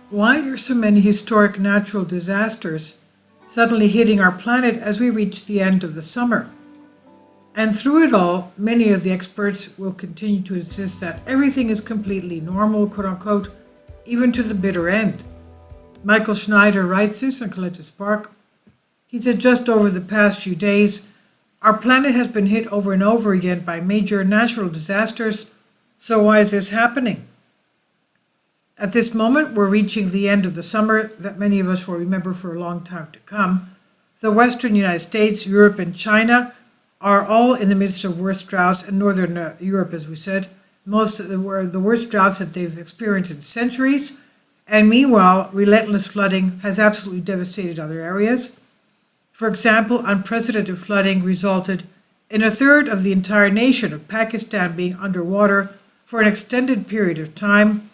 Why are so many historic natural disasters suddenly hitting our planet as we reach the end of the summer? And through it all, many of the experts will continue to insist that everything is completely normal, quote unquote, even to the bitter end. Michael Schneider writes this on Collective Spark. He said just over the past few days, our planet has been hit over and over again by major natural disasters. So why is this happening? At this moment, we're reaching the end of the summer that many of us will remember for a long time to come. The western United States, Europe, and China are all in the midst of worst droughts, and northern Europe, as we said, most of the worst droughts that they've experienced in centuries. And meanwhile, relentless flooding has absolutely devastated other areas. For example, unprecedented flooding resulted in a third of the entire nation of Pakistan being underwater for an extended period of time.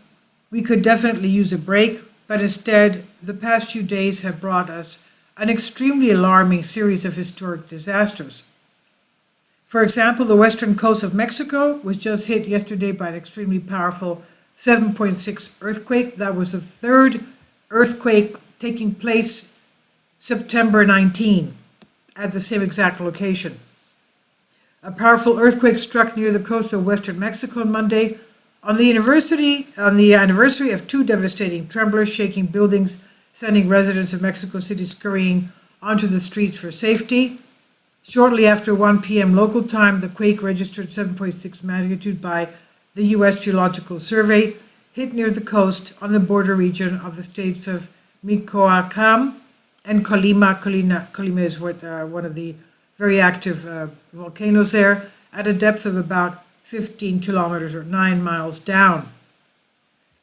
We could definitely use a break, but instead, the past few days have brought us an extremely alarming series of historic disasters. For example, the western coast of Mexico was just hit yesterday by an extremely powerful 7.6 earthquake. That was the third earthquake taking place September 19 at the same exact location. A powerful earthquake struck near the coast of western Mexico on Monday, on the anniversary of two devastating tremblers shaking buildings, sending residents of Mexico City scurrying onto the streets for safety. Shortly after 1 p.m. local time, the quake registered 7.6 magnitude by the U.S. Geological Survey, hit near the coast on the border region of the states of Michoacán and Colima. Colima is one of the very active volcanoes there, at a depth of about 15 kilometers or 9 miles down.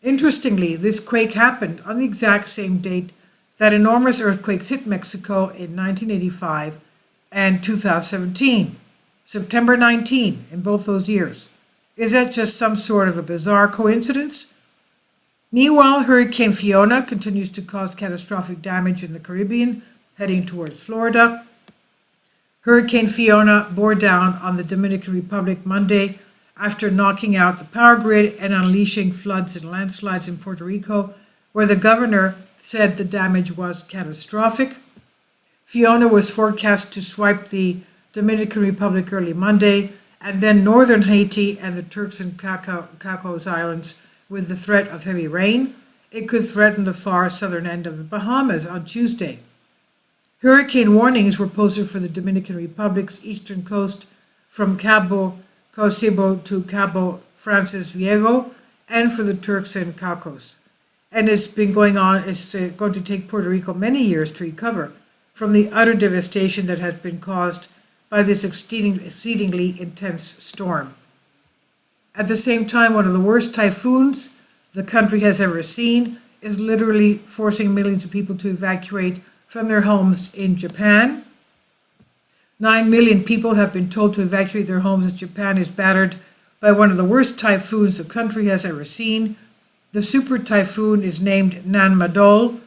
Interestingly, this quake happened on the exact same date that enormous earthquakes hit Mexico in 1985 and 2017, September 19 in both those years. Is that just some sort of a bizarre coincidence? Meanwhile, Hurricane Fiona continues to cause catastrophic damage in the Caribbean, heading towards Florida. Hurricane Fiona bore down on the Dominican Republic Monday after knocking out the power grid and unleashing floods and landslides in Puerto Rico, where the governor said the damage was catastrophic. Fiona was forecast to swipe the Dominican Republic early Monday, and then northern Haiti and the Turks and Caicos Islands with the threat of heavy rain. It could threaten the far southern end of the Bahamas on Tuesday. Hurricane warnings were posted for the Dominican Republic's eastern coast from Cabo Caucebo to Cabo Francis Viejo, and for the Turks and Caicos. And it's been going on, it's going to take Puerto Rico many years to recover from the utter devastation that has been caused by this exceedingly intense storm. At the same time, one of the worst typhoons the country has ever seen is literally forcing millions of people to evacuate from their homes in Japan. 9 million people have been told to evacuate their homes as Japan is battered by one of the worst typhoons the country has ever seen. The super typhoon is named Nanmadol,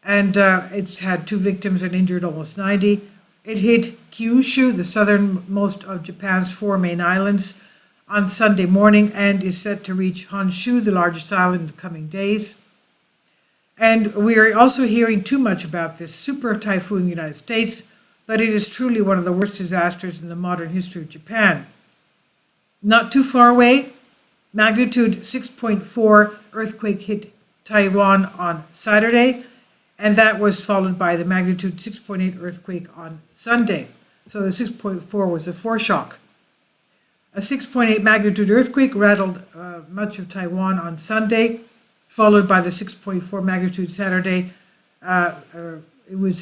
and it's had 2 victims and injured almost 90. It hit Kyushu, the southernmost of Japan's 4 main islands, on Sunday morning and is set to reach Honshu, the largest island, in the coming days. And we are also hearing too much about this super typhoon in the United States, but it is truly one of the worst disasters in the modern history of Japan. Not too far away, magnitude 6.4 earthquake hit Taiwan on Saturday, and that was followed by the magnitude 6.8 earthquake on Sunday. So the 6.4 was the foreshock. A 6.8 magnitude earthquake rattled much of Taiwan on Sunday, followed by the 6.4 magnitude Saturday. It was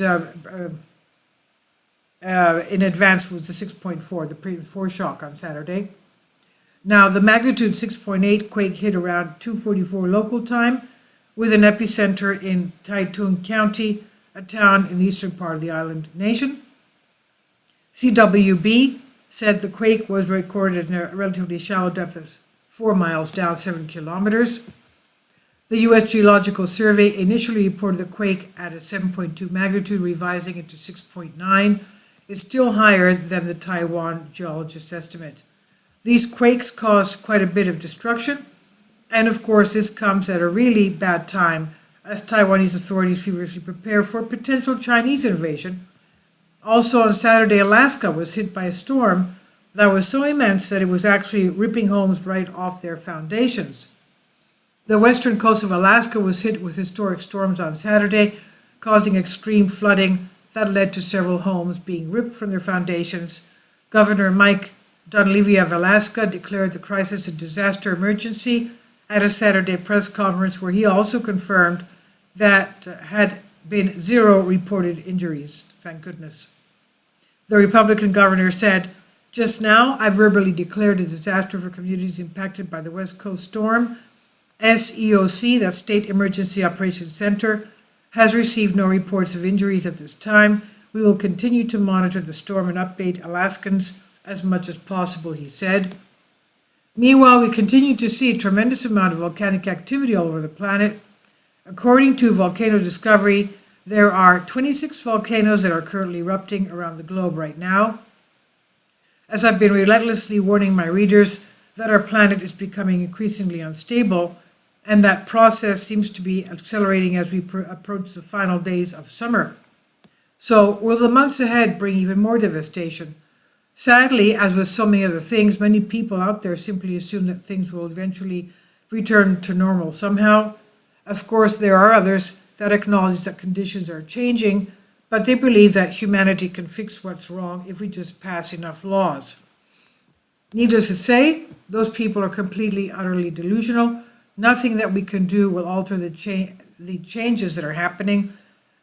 in advance was the 6.4, the foreshock on Saturday. Now, the magnitude 6.8 quake hit around 2:44 local time, with an epicenter in Taitung County, a town in the eastern part of the island nation. CWB said the quake was recorded in a relatively shallow depth of 4 miles down, 7 kilometers. The U.S. Geological Survey initially reported the quake at a 7.2 magnitude, revising it to 6.9. It's still higher than the Taiwan geologists' estimate. These quakes cause quite a bit of destruction, and of course this comes at a really bad time as Taiwanese authorities feverishly prepare for potential Chinese invasion. Also on Saturday, Alaska was hit by a storm that was so immense that it was actually ripping homes right off their foundations. The western coast of Alaska was hit with historic storms on Saturday, causing extreme flooding that led to several homes being ripped from their foundations. Governor Mike Dunleavy of Alaska declared the crisis a disaster emergency at a Saturday press conference where he also confirmed that had been 0 reported injuries, thank goodness. The Republican governor said, "Just now, I verbally declared a disaster for communities impacted by the West Coast storm. SEOC, the State Emergency Operations Center, has received no reports of injuries at this time. We will continue to monitor the storm and update Alaskans as much as possible," he said. Meanwhile, we continue to see a tremendous amount of volcanic activity all over the planet. According to Volcano Discovery, there are 26 volcanoes that are currently erupting around the globe right now. As I've been relentlessly warning my readers that our planet is becoming increasingly unstable, and that process seems to be accelerating as we approach the final days of summer. So, will the months ahead bring even more devastation? Sadly, as with so many other things, many people out there simply assume that things will eventually return to normal somehow. Of course, there are others that acknowledge that conditions are changing, but they believe that humanity can fix what's wrong if we just pass enough laws. Needless to say, those people are completely, utterly delusional. Nothing that we can do will alter the changes that are happening.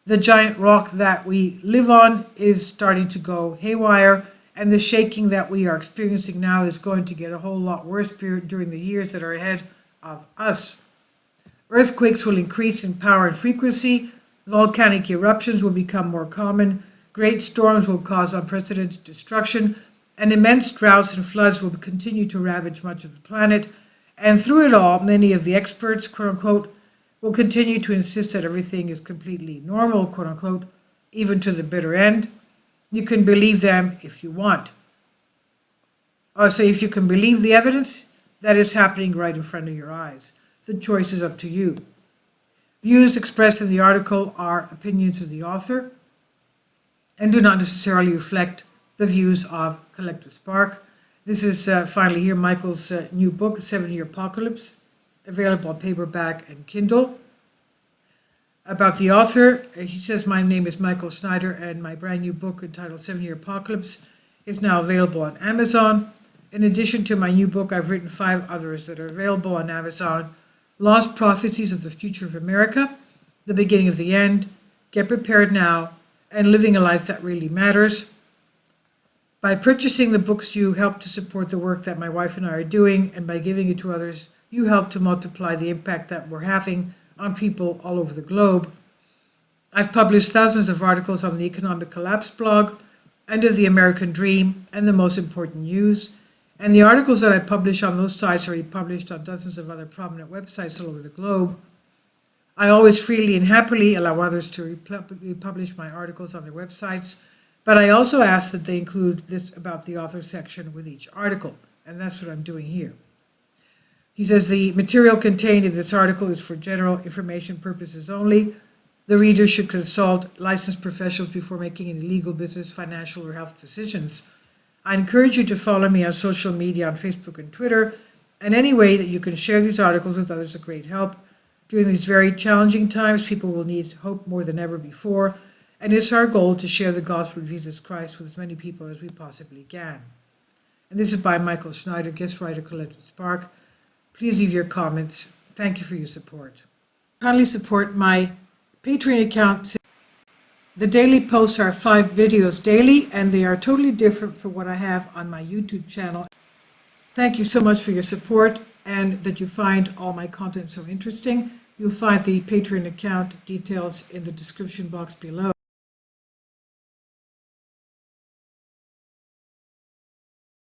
The giant rock that we live on is starting to go haywire, and the shaking that we are experiencing now is going to get a whole lot worse during the years that are ahead of us. Earthquakes will increase in power and frequency, volcanic eruptions will become more common, great storms will cause unprecedented destruction, and immense droughts and floods will continue to ravage much of the planet. And through it all, many of the experts, quote unquote, will continue to insist that everything is completely normal, quote unquote, even to the bitter end. You can believe them if you want. Also, if you can believe the evidence, that is happening right in front of your eyes. The choice is up to you. Views expressed in the article are opinions of the author and do not necessarily reflect the views of Collective Spark. This is finally here Michael's new book, 7-Year Apocalypse, available on paperback and Kindle. About the author, he says, "My name is Michael Schneider, and my brand new book entitled 7-Year Apocalypse is now available on Amazon. In addition to my new book, I've written 5 others that are available on Amazon. Lost Prophecies of the Future of America, The Beginning of the End, Get Prepared Now, and Living a Life That Really Matters. By purchasing the books, you help to support the work that my wife and I are doing, and by giving it to others, you help to multiply the impact that we're having on people all over the globe. I've published thousands of articles on the Economic Collapse blog, End of the American Dream, and The Most Important News. And the articles that I publish on those sites are republished on dozens of other prominent websites all over the globe. I always freely and happily allow others to republish my articles on their websites, but I also ask that they include this about the author section with each article, and that's what I'm doing here." He says the material contained in this article is for general information purposes only. The reader should consult licensed professionals before making any legal, business, financial, or health decisions. I encourage you to follow me on social media on Facebook and Twitter, and any way that you can share these articles with others is a great help. During these very challenging times, people will need hope more than ever before, and it's our goal to share the gospel of Jesus Christ with as many people as we possibly can. And this is by Michael Schneider, guest writer, Collective Spark. Please leave your comments. Thank you for your support. Kindly support my Patreon account. The daily posts are 5 videos daily, and they are totally different from what I have on my YouTube channel. Thank you so much for your support and that you find all my content so interesting. You'll find the Patreon account details in the description box below.